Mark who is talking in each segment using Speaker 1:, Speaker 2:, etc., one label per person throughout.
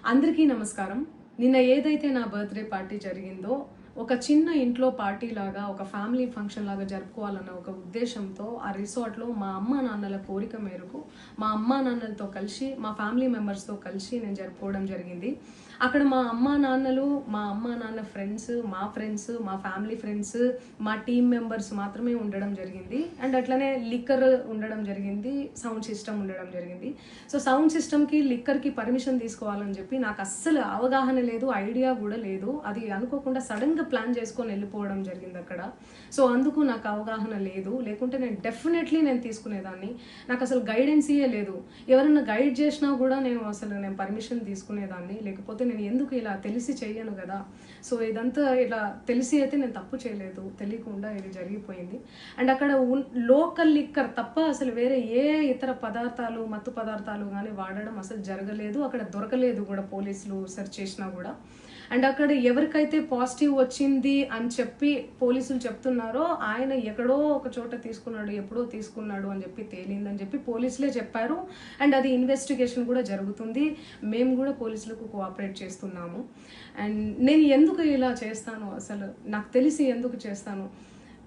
Speaker 1: అందరికీ నమస్కారం. నిన్న ఏదైతే నా బర్త్డే పార్టీ జరిగిందో ఒక చిన్న ఇంట్లో పార్టీ లాగా ఒక ఫ్యామిలీ ఫంక్షన్ లాగా జరుపుకోవాలన్న ఒక ఉద్దేశంతో ఆ రిసార్ట్లో మా అమ్మా నాన్నల కోరిక మేరకు మా అమ్మా నాన్నలతో కలిసి మా ఫ్యామిలీ మెంబర్స్తో కలిసి నేను జరుపుకోవడం జరిగింది. అక్కడ మా అమ్మా నాన్నలు, మా అమ్మా నాన్న ఫ్రెండ్స్, మా ఫ్యామిలీ ఫ్రెండ్స్, మా టీమ్ మెంబర్స్ మాత్రమే ఉండడం జరిగింది. అండ్ అట్లనే లిక్కర్ ఉండడం జరిగింది, సౌండ్ సిస్టమ్ ఉండడం జరిగింది. సో సౌండ్ సిస్టమ్కి లిక్కర్కి పర్మిషన్ తీసుకోవాలని చెప్పి నాకు అస్సలు అవగాహన లేదు, ఐడియా కూడా లేదు. అది అనుకోకుండా సడన్గా ప్లాన్ చేసుకొని వెళ్ళిపోవడం జరిగింది అక్కడ. సో అందుకు నాకు అవగాహన లేదు, లేకుంటే నేను డెఫినెట్లీ తీసుకునేదాన్ని. నాకు అసలు గైడెన్సీయే లేదు. ఎవరైనా గైడ్ చేసినా కూడా నేను పర్మిషన్ తీసుకునేదాన్ని, లేకపోతే నేను ఎందుకు ఇలా తెలిసి చెయ్యను కదా. సో ఇదంతా ఇలా తెలిసి అయితే నేను తప్పు చేయలేదు, తెలియకుండా ఇది జరిగిపోయింది. అండ్ అక్కడ లోకల్ లిక్కర్ తప్ప అసలు వేరే ఏ ఇతర పదార్థాలు, మత్తు పదార్థాలు కానీ వాడడం అసలు జరగలేదు. అక్కడ దొరకలేదు కూడా, పోలీసులు సెర్చ్ చేసినా కూడా. అండ్ అక్కడ ఎవరికైతే పాజిటివ్ వచ్చింది అని చెప్పి పోలీసులు చెప్తున్నారో ఆయన ఎక్కడో ఒక చోట తీసుకున్నాడు, ఎప్పుడో తీసుకున్నాడు అని చెప్పి తేలిందని చెప్పి పోలీసులే చెప్పారు. అండ్ అది ఇన్వెస్టిగేషన్ కూడా జరుగుతుంది. మేము కూడా పోలీసులకు కోఆపరేట్ చేస్తున్నాము. అండ్ నేను ఎందుకు ఇలా చేస్తాను, అసలు నాకు తెలిసి ఎందుకు చేస్తాను,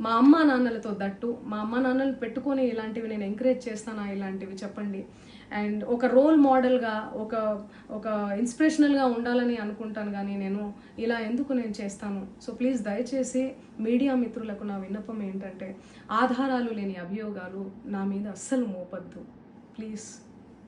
Speaker 1: మా అమ్మా నాన్నలతో దట్టు మా అమ్మా నాన్నలు పెట్టుకొని ఇలాంటివి నేను ఎంకరేజ్ చేస్తానా, ఇలాంటివి చెప్పండి. అండ్ ఒక రోల్ మోడల్గా, ఒక ఇన్స్పిరేషనల్గా ఉండాలని అనుకుంటాను, కానీ నేను ఇలా ఎందుకు చేస్తాను. సో ప్లీజ్ దయచేసి మీడియా మిత్రులకు నా విన్నపం ఏంటంటే, ఆధారాలు లేని అభియోగాలు నా మీద అస్సలు మోపద్దు ప్లీజ్.